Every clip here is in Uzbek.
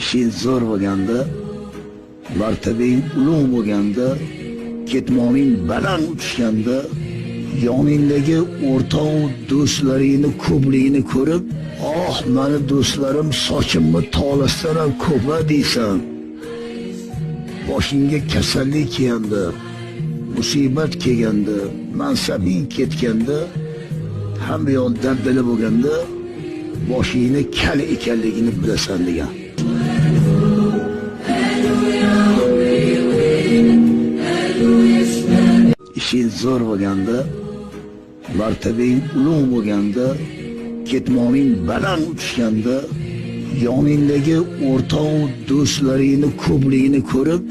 ishing zo'r bo'lganda, martabang ulug' bo'lganda, ketmoning baland uchganda, yoningdagi o'rtoq do'stlaringni ko'pligini ko'rib, "Oh, meni do'stlarim sochimni tolasdan ham ko'p" deysan. Boshingga kasallik kelganda, musibat kelganda, mansabing ketganda, hamma yoq dabdala bo'lganda, boshingni kal ekanligini bilasan degan. Ishing zo'r bo'lganda, martabang ulug' bo'lganda, ketmoning baland uchganda, yoningdagi o'rtoq do'stlaringni ko'pligini ko'rib,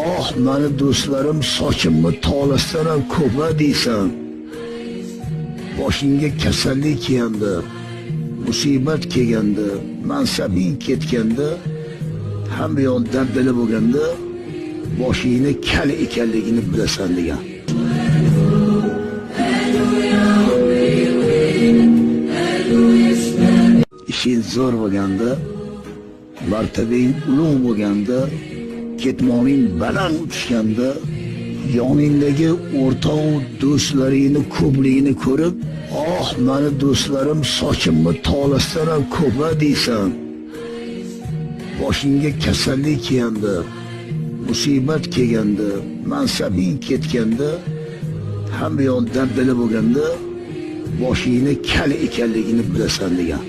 "Oh, meni do'stlarim sochimni tolasdan ham ko'p" deysan. Boshingga kasallik kelganda, musibat kelganda, mansabing ketganda, hamma yoq dabdala bo'lganda, boshingni kal ekanligini bilasan degan. Ishing zo'r bo'lganda, martabang ulug' bo'lganda, ketmoning baland uchganda, yoningdagi o'rtoq do'stlaringni ko'pligini ko'rib, "Oh, meni do'stlarim sochimni tolasdan ham ko'p" deysan. Boshingga kasallik kelganda, musibat kelganda, mansabing ketganda, hamma yoq dabdala bo'lganda, boshingni kal ekanligini bilasan degan.